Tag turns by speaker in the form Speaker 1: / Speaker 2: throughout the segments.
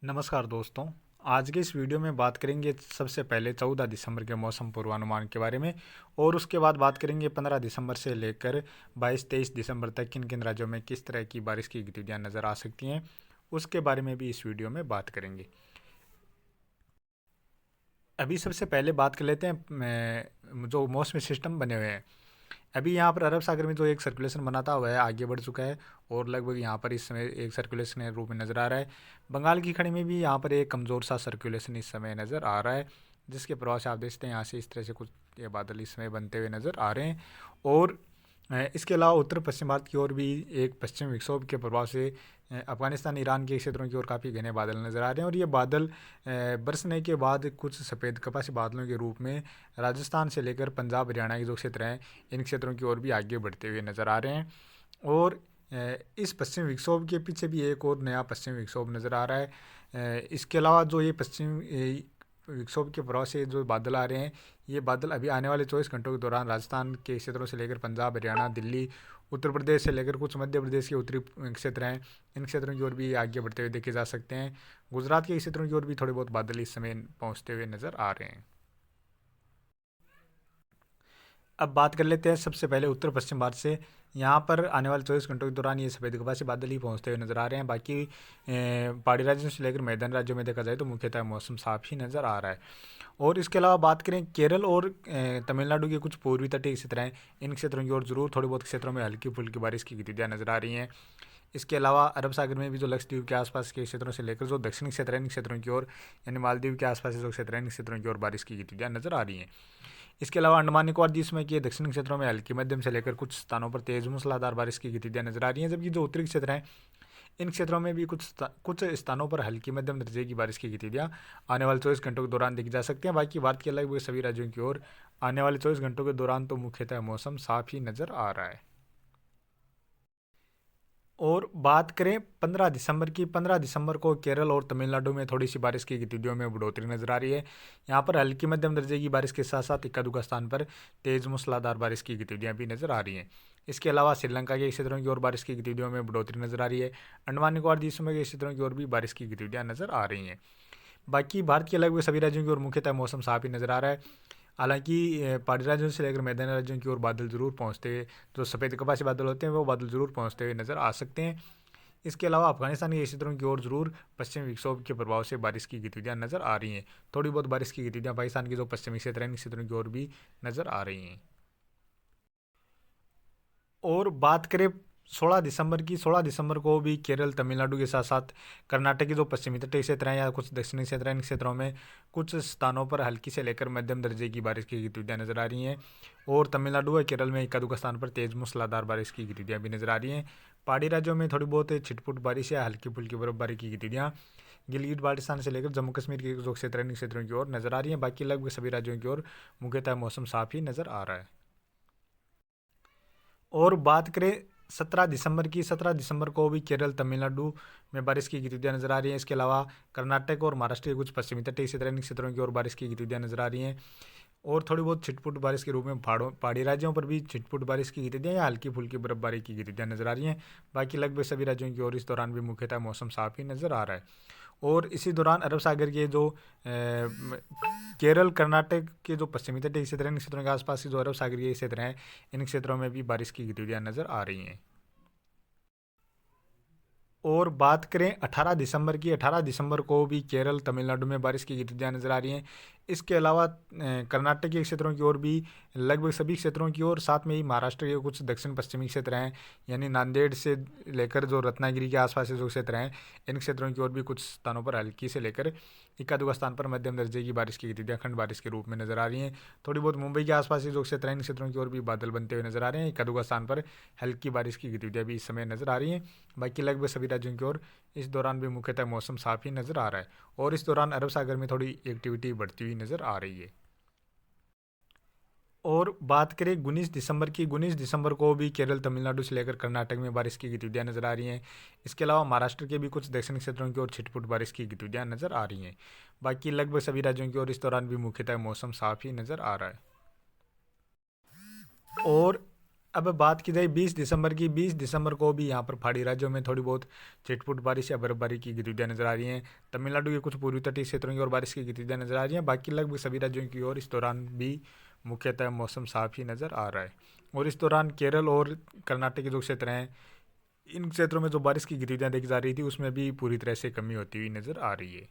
Speaker 1: नमस्कार दोस्तों। आज के इस वीडियो में बात करेंगे सबसे पहले 14 दिसंबर के मौसम पूर्वानुमान के बारे में, और उसके बाद बात करेंगे 15 दिसंबर से लेकर 22-23 दिसंबर तक किन किन राज्यों में किस तरह की बारिश की गतिविधियां नज़र आ सकती हैं, उसके बारे में भी इस वीडियो में बात करेंगे। अभी सबसे पहले बात कर लेते हैं जो मौसमी सिस्टम बने हुए हैं। अभी यहाँ पर अरब सागर में जो एक सर्कुलेशन बना था वह आगे बढ़ चुका है और लगभग यहाँ पर इस समय एक सर्कुलेशन के रूप में नज़र आ रहा है। बंगाल की खाड़ी में भी यहाँ पर एक कमज़ोर सा सर्कुलेशन इस समय नज़र आ रहा है, जिसके प्रभाव से आप देखते हैं यहाँ से इस तरह से कुछ ये बादल इस समय बनते हुए नज़र आ रहे हैं। और इसके अलावा उत्तर पश्चिम भारत की ओर भी एक पश्चिम विक्षोभ के प्रभाव से अफगानिस्तान ईरान के क्षेत्रों की ओर काफ़ी घने बादल नज़र आ रहे हैं, और ये बादल बरसने के बाद कुछ सफ़ेद कपासी बादलों के रूप में राजस्थान से लेकर पंजाब हरियाणा के जो क्षेत्र हैं इन क्षेत्रों की ओर भी आगे बढ़ते हुए नज़र आ रहे हैं। और इस पश्चिम विक्षोभ के पीछे भी एक और नया पश्चिम विक्षोभ नज़र आ रहा है। इसके अलावा जो ये पश्चिम विक्षोभ के प्रभाव से जो बादल आ रहे हैं, ये बादल अभी आने वाले 24 घंटों के दौरान राजस्थान के क्षेत्रों से लेकर पंजाब हरियाणा दिल्ली उत्तर प्रदेश से लेकर कुछ मध्य प्रदेश के उत्तरी क्षेत्र हैं इन क्षेत्रों की ओर भी आगे बढ़ते हुए देखे जा सकते हैं। गुजरात के क्षेत्रों की ओर भी थोड़े बहुत बादल इस समय पहुंचते हुए नज़र आ रहे हैं। अब बात कर लेते हैं सबसे पहले उत्तर पश्चिम भारत से। यहाँ पर आने वाले 24 घंटों के दौरान ये सफ़ेद कपासी बादल ही पहुँचते हुए नज़र आ रहे हैं। बाकी पहाड़ी राज्यों से लेकर मैदानी राज्यों में देखा जाए तो मुख्यतः मौसम साफ ही नज़र आ रहा है। और इसके अलावा बात करें केरल और तमिलनाडु के कुछ पूर्वी तटीय क्षेत्र हैं, इन क्षेत्रों की ओर जरूर थोड़ी बहुत क्षेत्रों में हल्की फुल्की बारिश की गतिविधियाँ नज़र आ रही हैं। इसके अलावा अरब सागर में भी जो लक्षद्वीप के आसपास के क्षेत्रों से लेकर जो दक्षिणी क्षेत्र हैं इन क्षेत्रों की ओर, यानी मालदीव के आसपास जो क्षेत्र हैं इन क्षेत्रों की ओर बारिश की गतिविधियाँ नज़र आ रही हैं। इसके अलावा अंडमान निकोबार द्वीप समूह के दक्षिणी क्षेत्रों में हल्की मध्यम से लेकर कुछ स्थानों पर तेज मूसलाधार बारिश की गतिविधियां नजर आ रही हैं, जबकि जो उत्तरी क्षेत्र हैं इन क्षेत्रों में भी कुछ स्थानों पर हल्की मध्यम दर्जे की बारिश की गतिविधियां आने वाले 24 घंटों के दौरान देखी जा सकती हैं। बाकी भारत के लगभग सभी राज्यों की ओर आने वाले 24 घंटों के दौरान तो मुख्यतः मौसम साफ ही नजर आ रहा है। और बात करें 15 दिसंबर की, 15 दिसंबर को केरल और तमिलनाडु में थोड़ी सी बारिश की गतिविधियों में बढ़ोतरी नजर आ रही है। यहाँ पर हल्की मध्यम दर्जे की बारिश के साथ साथ इक्का दुक्का स्थान पर तेज मूसलाधार बारिश की गतिविधियां भी नजर आ रही हैं। इसके अलावा श्रीलंका के क्षेत्रों की ओर बारिश की गतिविधियों में बढ़ोतरी नजर आ रही है। अंडमान निकोबार द्वीप समूह के क्षेत्रों की ओर भी बारिश की गतिविधियां नजर आ रही हैं। बाकी भारत के लगभग सभी राज्यों की ओर मुख्यतः मौसम साफ ही नजर आ रहा है। हालांकि पहाड़ी राज्यों से लेकर मैदानी राज्यों की ओर बादल जरूर पहुंचते हुए, जो सफ़ेद कपासी बादल होते हैं वो बादल जरूर पहुंचते हुए नजर आ सकते हैं। इसके अलावा अफगानिस्तान के क्षेत्रों की ओर जरूर पश्चिमी विक्षोभ के प्रभाव से बारिश की गतिविधियां नजर आ रही हैं। थोड़ी बहुत बारिश की गतिविधियां पाकिस्तान के जो पश्चिमी क्षेत्र हैं इन क्षेत्रों की ओर भी नजर आ रही हैं। और बात करें 16 दिसंबर की, 16 दिसंबर को भी केरल तमिलनाडु के साथ साथ कर्नाटक के जो पश्चिमी तटीय क्षेत्र हैं या कुछ दक्षिणी क्षेत्र हैं इन क्षेत्रों में कुछ स्थानों पर हल्की से लेकर मध्यम दर्जे की बारिश की गतिविधियां नजर आ रही हैं। और तमिलनाडु व केरल में इक्का दुक्का स्थान पर तेज मूसलाधार बारिश की गतिविधियां भी नजर आ रही हैं। पहाड़ी राज्यों में थोड़ी बहुत छिटपुट बारिश या हल्की फुल्की बर्फबारी की गतिविधियां गिलगित बाल्टिस्तान से लेकर जम्मू कश्मीर के जो क्षेत्र हैं इन क्षेत्रों की ओर नजर आ रही हैं। बाकी लगभग सभी राज्यों की ओर मुख्यतः मौसम साफ ही नजर आ रहा है। और बात करें 17 दिसंबर की, 17 दिसंबर को भी केरल तमिलनाडु में बारिश की गतिविधियां नजर आ रही हैं। इसके अलावा कर्नाटक और महाराष्ट्र के कुछ पश्चिमी तटीय क्षेत्र इन क्षेत्रों की ओर बारिश की गतिविधियां नजर आ रही हैं। और थोड़ी बहुत छिटपुट बारिश के रूप में पहाड़ी राज्यों पर भी छिटपुट बारिश की गतिविधियां या हल्की फुल्की बर्फबारी की गतिविधियां नजर आ रही हैं। बाकी लगभग सभी राज्यों की ओर इस दौरान भी मुख्यतः मौसम साफ ही नजर आ रहा है। और इसी दौरान अरब सागर के जो केरल कर्नाटक के जो पश्चिमी तटीय क्षेत्र हैं इन क्षेत्रों के आसपास के जो अरब सागर के क्षेत्र हैं इन क्षेत्रों में भी बारिश की गतिविधियां नजर आ रही हैं। और बात करें 18 दिसंबर की, 18 दिसंबर को भी केरल तमिलनाडु में बारिश की गतिविधियां नजर आ रही हैं। इसके अलावा कर्नाटक के क्षेत्रों की ओर भी लगभग सभी क्षेत्रों की ओर, साथ में ही महाराष्ट्र के कुछ दक्षिण पश्चिमी क्षेत्र हैं यानी नांदेड़ से लेकर जो रत्नागिरी के आसपास के जो क्षेत्र हैं इन क्षेत्रों की ओर भी कुछ स्थानों पर हल्की से लेकर इक्का दुक्का स्थान पर मध्यम दर्जे की बारिश की गतिविधियां खंड बारिश के रूप में नजर आ रही हैं। थोड़ी बहुत मुंबई के आसपास के जो क्षेत्र हैं इन क्षेत्रों की ओर भी बादल बनते हुए नजर आ रहे हैं। इक्का दुक्का स्थान पर हल्की बारिश की गतिविधियां भी इस समय नजर आ रही हैं। बाकी लगभग सभी राज्यों की ओर इस दौरान भी मुख्यतः मौसम साफ ही नज़र आ रहा है। और इस दौरान अरब सागर में थोड़ी एक्टिविटी बढ़ती हुई नज़र आ रही है। और बात करें 19 दिसंबर की, 19 दिसंबर को भी केरल तमिलनाडु से लेकर कर्नाटक में बारिश की गतिविधियां नजर आ रही हैं। इसके अलावा महाराष्ट्र के भी कुछ दक्षिणी क्षेत्रों की ओर छिटपुट बारिश की गतिविधियां नजर आ रही हैं। बाकी लगभग सभी राज्यों की ओर इस दौरान भी मुख्यतः मौसम साफ ही नजर आ रहा है। और अब बात की जाए 20 दिसंबर की, 20 दिसंबर को भी यहाँ पर पहाड़ी राज्यों में थोड़ी बहुत छिटपुट बारिश या बर्फबारी की गतिविधियाँ नजर आ रही हैं। तमिलनाडु के कुछ पूर्वी तटीय क्षेत्रों की ओर बारिश की गतिविधियाँ नजर आ रही हैं। बाकी लगभग सभी राज्यों की ओर इस दौरान भी मुख्यतः मौसम साफ ही नजर आ रहा है। और इस दौरान केरल और कर्नाटक के जो क्षेत्र हैं, इन क्षेत्रों में जो बारिश की गतिविधियाँ देखी जा रही थी उसमें भी पूरी तरह से कमी होती हुई नजर आ रही है।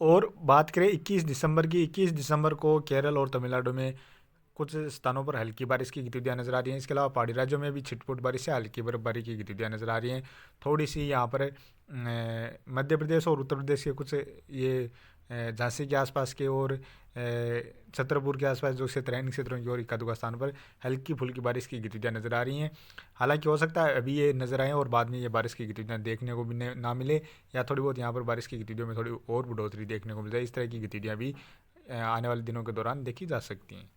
Speaker 1: और बात करें 21 दिसंबर की, 21 दिसंबर को केरल और तमिलनाडु में कुछ स्थानों पर हल्की बारिश की गतिविधियाँ नजर आ रही हैं। इसके अलावा पहाड़ी राज्यों में भी छिटपुट बारिश या हल्की बर्फबारी की गतिविधियाँ नजर आ रही हैं। थोड़ी सी यहाँ पर मध्य प्रदेश और उत्तर प्रदेश के कुछ ये झांसी के आसपास के और छतरपुर के आसपास जो क्षेत्र हैं, इन क्षेत्रों की ओर इक्का दुक्का स्थान पर हल्की फुल्की बारिश की गतिविधियाँ नजर आ रही हैं। हालांकि हो सकता है अभी ये नजर आए और बाद में ये बारिश की गतिविधियाँ देखने को भी ना मिले, या थोड़ी बहुत यहाँ पर बारिश की गतिविधियों में थोड़ी और बढ़ोतरी देखने को मिल जाए। इस तरह की गतिविधियाँ भी आने वाले दिनों के दौरान देखी जा सकती हैं।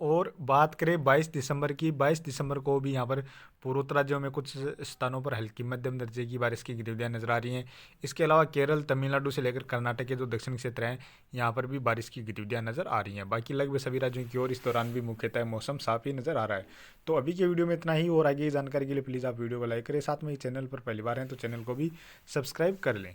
Speaker 1: और बात करें 22 दिसंबर की, 22 दिसंबर को भी यहाँ पर पूर्वोत्तर राज्यों में कुछ स्थानों पर हल्की मध्यम दर्जे की बारिश की गतिविधियाँ नजर आ रही हैं। इसके अलावा केरल, तमिलनाडु से लेकर कर्नाटक के जो दक्षिण क्षेत्र हैं, यहाँ पर भी बारिश की गतिविधियाँ नजर आ रही हैं। बाकी लगभग सभी राज्यों की ओर इस दौरान भी मुख्यतः मौसम साफ ही नजर आ रहा है। तो अभी के वीडियो में इतना ही, और आगे की जानकारी के लिए प्लीज़ आप वीडियो को लाइक करें। साथ में चैनल पर पहली बार हैं तो चैनल को भी सब्सक्राइब कर लें।